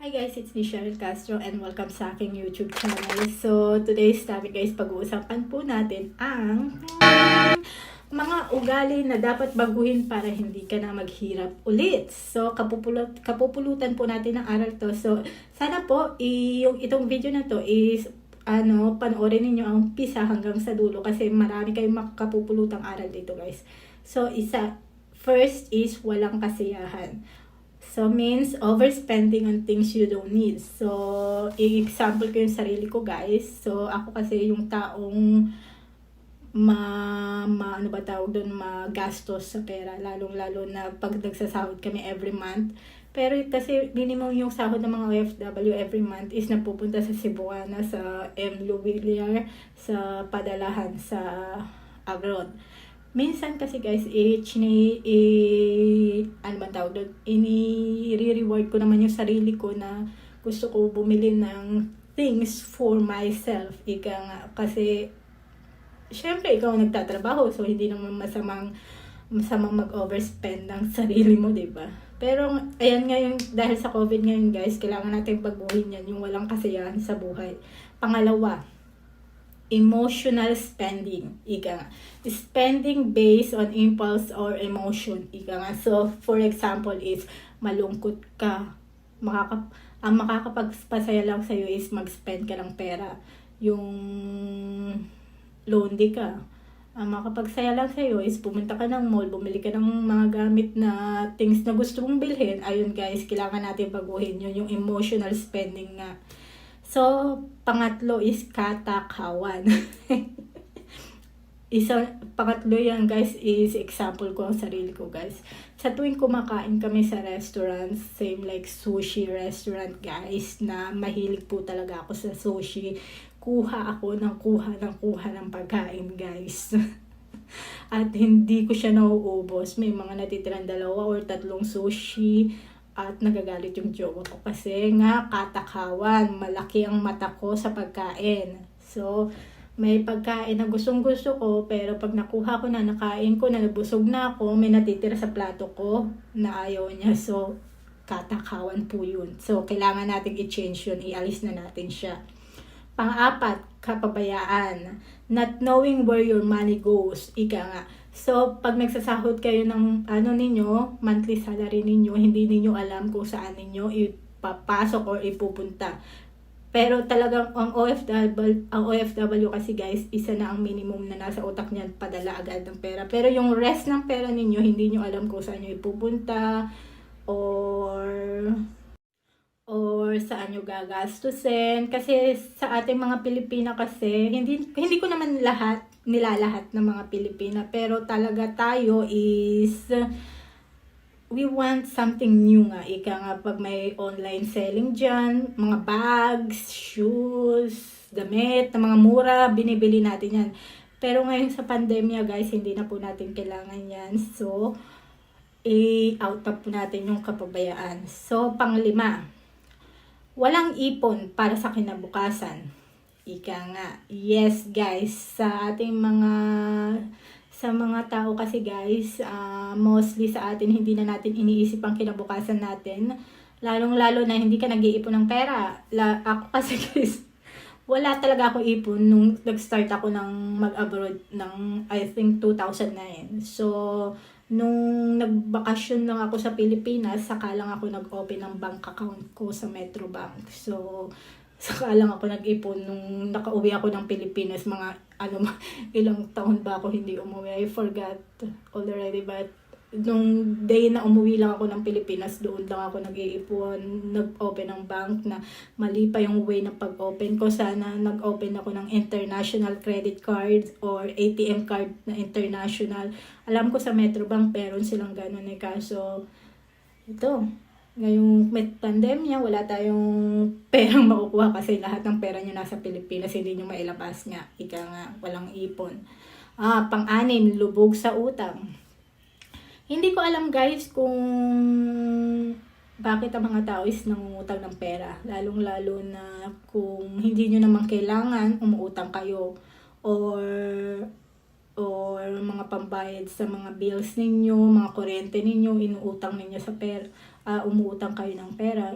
Hi guys, it's me Cheryl Castro and welcome sa aking YouTube channel. So, today's topic guys, pag-uusapan po natin ang mga ugali na dapat baguhin para hindi ka na maghirap ulit. So, kapupulutan po natin ng aral to. So, sana po, itong video na to is panoorin ninyo ang umpisa hanggang sa dulo kasi marami kayong makakapupulutang aral dito guys. So, first is walang kasiyahan. So, means overspending on things you don't need. So, i-example ko yung sarili ko, guys. So, ako kasi yung taong magastos sa pera. Lalong-lalo na pag nagsasahod kami every month. Pero kasi minimum yung sahod ng mga OFW every month is napupunta sa Cebuana, sa M. Luwiliar, sa padalahan sa abroad. Minsan kasi guys, ini-reward ko naman yung sarili ko na gusto ko bumili ng things for myself. Ika nga, kasi syempre ikaw nagtatrabaho, so hindi naman masamang mag-overspend ng sarili mo, diba? Pero ayan ngayon, dahil sa COVID ngayon guys, kailangan natin baguhin yan, yung walang kasiyahan sa buhay. Pangalawa, emotional spending. Ika nga. Spending based on impulse or emotion. Ika nga. So, for example is, malungkot ka. Ang makakapagpasaya lang sa'yo is mag-spend ka ng pera. Yung lonely ka. Ang makapagsaya lang sa'yo is pumunta ka ng mall, bumili ka ng mga gamit na things na gusto mong bilhin. Ayun guys, kailangan natin baguhin yun, yung emotional spending nga. So, pangatlo is katakawan. Pangatlo yan guys is example ko ang sarili ko guys. Sa tuwing kumakain kami sa restaurant, same like sushi restaurant guys, na mahilig po talaga ako sa sushi. Kuha ng pagkain guys. At hindi ko siya nauubos. May mga natitirang 2 or 3 sushi. At nagagalit yung jowa ko kasi nga katakawan, malaki ang mata ko sa pagkain. So, may pagkain na gustong-gusto ko, pero pag nakuha ko na, nakain ko na, nabusog na ako, may natitira sa plato ko na ayaw niya. So, katakawan po yun. So, kailangan natin i-change yun, ialis na natin siya. Pang-apat, kapabayaan. Not knowing where your money goes. Ika nga. So, pag nagsasahod kayo ng ninyo, monthly salary ninyo, hindi ninyo alam kung saan ninyo ipapasok or ipupunta. Pero talagang ang OFW kasi guys, isa na ang minimum na nasa utak niyan, padala agad ng pera. Pero yung rest ng pera ninyo, hindi nyo alam kung saan nyo ipupunta or saan nyo gagastusin. Kasi sa ating mga Pilipina kasi, hindi ko naman nilalahat ng mga Pilipina, pero talaga tayo is we want something new nga. Ika nga, pag may online selling dyan, mga bags, shoes, damit, na mga mura, binibili natin yan. Pero ngayon sa pandemya guys, hindi na po natin kailangan yan. So, out up po natin yung kapabayaan. So, panglima, walang ipon para sa kinabukasan. Ika nga. Yes guys, sa mga tao kasi guys, mostly sa atin, hindi na natin iniisip ang kinabukasan natin. Lalong-lalo na hindi ka nag-iipon ng pera. Ako kasi guys, wala talaga ako ipon nung nag-start ako ng mag-abroad ng I think 2009. So, nung nagbakasyon lang ako sa Pilipinas, saka lang ako nag-open ng bank account ko sa Metrobank. So, saka lang ako nag-ipon nung nakauwi ako ng Pilipinas, mga ilang taon ba ako hindi umuwi. I forgot already, but nung day na umuwi lang ako ng Pilipinas, doon lang ako nag-iipon, nag-open ng bank na mali pa yung way ng pag-open ko. Sana nag-open ako ng international credit card or ATM card na international. Alam ko sa Metrobank, meron silang ganun kaso ito. Ngayong may pandemya, wala tayong perang makukuha kasi lahat ng pera nyo nasa Pilipinas, hindi nyo mailabas nga. Ika nga, walang ipon. Pang-anim, lubog sa utang. Hindi ko alam guys kung bakit ang mga tao is nangungutang ng pera. Lalong-lalo na kung hindi nyo naman kailangan, umuutang kayo. Or mga pambayad sa mga bills ninyo, mga kuryente ninyo, inuutang ninyo sa umuutang kayo ng pera.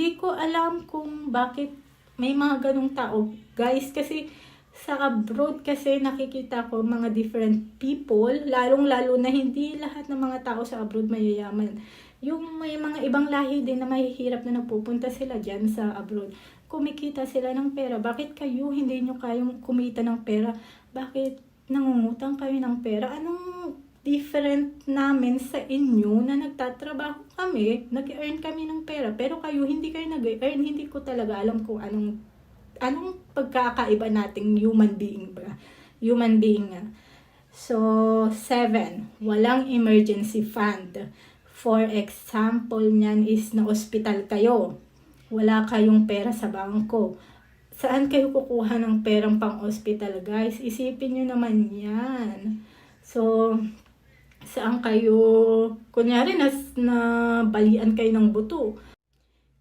Hindi ko alam kung bakit may mga ganong tao. Guys, kasi sa abroad kasi nakikita ko mga different people, lalong-lalo na hindi lahat ng mga tao sa abroad mayayaman. Yung may mga ibang lahi din na mahihirap na nagpupunta sila dyan sa abroad. Kumikita sila ng pera. Bakit kayo hindi nyo kayong kumita ng pera? Bakit nangungutang kayo ng pera? Anong different namin sa inyo na nagtatrabaho kami, nag-earn kami ng pera, pero kayo hindi kayo nag-earn? Hindi ko talaga alam kung anong pagkakaiba nating human being ba? Human being nga. So, 7, walang emergency fund. For example niyan is na ospital kayo. Wala kayong pera sa bangko. Saan kayo kukuha ng perang pang-ospital, guys? Isipin nyo naman yan. So, saan kayo, kunyari na balian kayo ng buto.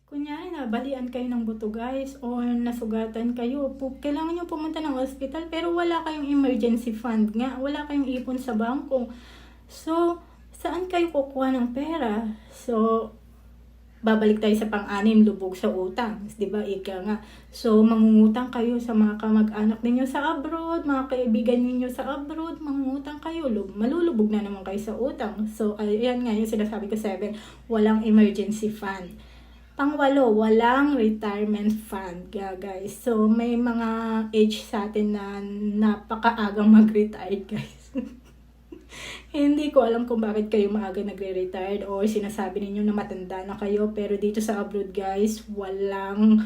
Kunyari na balian kayo ng buto, guys, or nasugatan kayo. Kailangan nyo pumunta ng hospital pero wala kayong emergency fund nga. Wala kayong ipon sa bangko. So, saan kayo kukuha ng pera? So, babalik tayo sa pang-anim, lubog sa utang. Diba? Ika nga. So, mangungutang kayo sa mga kamag-anak ninyo sa abroad, mga kaibigan ninyo sa abroad, mangungutang kayo. Malulubog na naman kayo sa utang. So, ayan nga yung sinasabi ko, 7, walang emergency fund. Pang-8, walang retirement fund, guys. So, may mga age sa atin na napakaagang mag-retire, guys. Hindi ko alam kung bakit kayo maaga nagre-retired or sinasabi ninyo na matanda na kayo. Pero dito sa abroad, guys, walang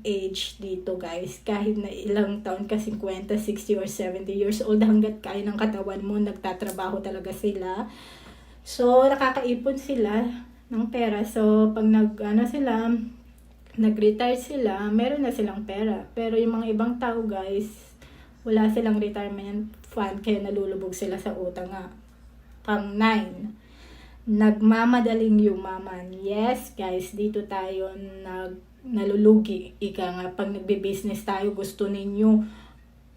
age dito, guys. Kahit na ilang taon ka, 50, 60 or 70 years old, hanggat kaya ng katawan mo, nagtatrabaho talaga sila. So, nakakaipon sila ng pera. So, pag nag-retire sila, meron na silang pera. Pero yung mga ibang tao, guys, wala silang retirement fund kaya nalulubog sila sa utang nga. Pang-9, nagmamadaling yumaman. Yes, guys, dito tayo nalulugi. Ika nga, pag nagbe-business tayo, gusto ninyo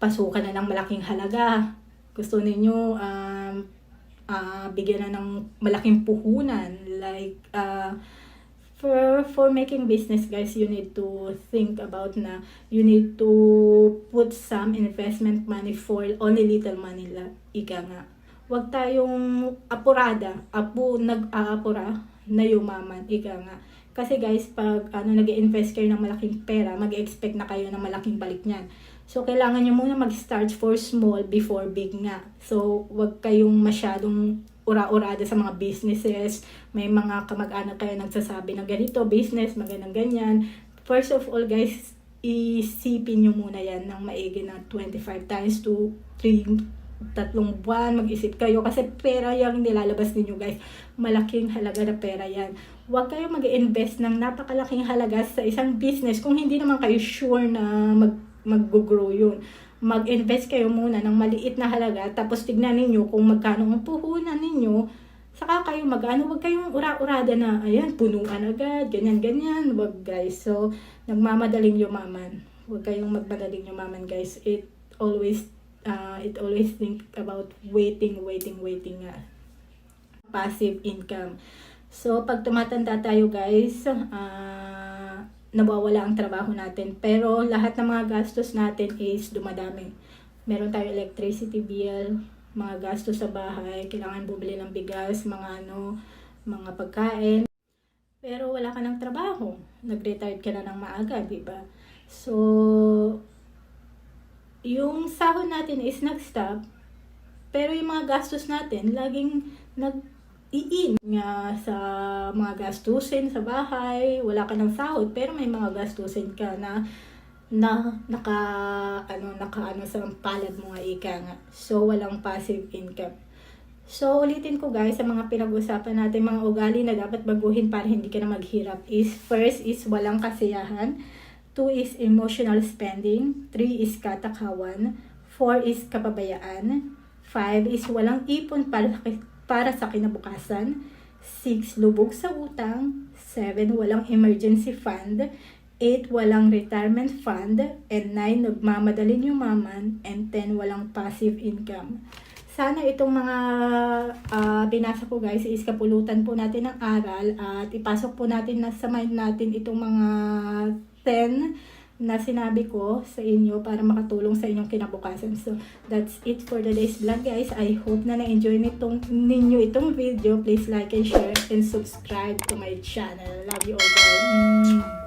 pasukan na ng malaking halaga. Gusto ninyo bigyan na ng malaking puhunan. Like, for making business, guys, you need to think about na you need to put some investment money for only little money ika nga. Huwag tayong nag-aapura na yumaman, ika nga. Kasi guys, pag nag-invest kayo ng malaking pera, mag-expect na kayo ng malaking balik niyan. So, kailangan nyo muna mag-start for small before big nga. So, huwag kayong masyadong ura-urada sa mga businesses. May mga kamag-anak kayo nagsasabi ng ganito, business, magandang ganyan. First of all, guys, isipin nyo muna yan ng maigi na 25 times to 3 buwan. Mag-isip kayo kasi pera yung nilalabas ninyo, guys. Malaking halaga na pera yan. Huwag kayo mag-invest ng napakalaking halaga sa isang business kung hindi naman kayo sure na mag-grow yun. Mag-invest kayo muna ng maliit na halaga, tapos tignan ninyo kung magkano ang puhunan ninyo, saka kayo huwag kayong ura-urada na, ayan, punuan agad, ganyan-ganyan, wag, guys. So, nagmamadaling yumaman. Huwag kayong magmadaling yumaman, guys. It always think about waiting nga. Passive income. So, pag tumatanda tayo, guys, nawawala ang trabaho natin. Pero lahat ng mga gastos natin is dumadami. Meron tayo electricity bill, mga gastos sa bahay, kailangan bumili ng bigas, mga pagkain. Pero wala ka ng trabaho. Nag-retired ka na ng maaga, diba? So, yung sahod natin is nag-stop, pero yung mga gastos natin, laging iin nga sa mga gastusin sa bahay, wala ka ng sahod pero may mga gastusin ka na naka sa palad mo nga, ika nga. So, walang passive income. So, ulitin ko, guys, sa mga pinag-usapan natin, mga ugali na dapat baguhin para hindi ka na maghirap is, first is walang kasiyahan, 2 is emotional spending, 3 is katakawan, 4 is kapabayaan, 5 is walang ipon para sa kinabukasan, 6, lubog sa utang, 7, walang emergency fund, 8, walang retirement fund, and 9, nagmamadaling yumaman, and 10, walang passive income. sana itong mga binasa ko guys is kapulutan po natin ng aral at ipasok po natin na sa mind natin itong mga 10 na sinabi ko sa inyo para makatulong sa inyong kinabukasan. So, that's it for today's vlog guys. I hope na na-enjoy ninyo itong video. Please like and share and subscribe to my channel. Love you all guys.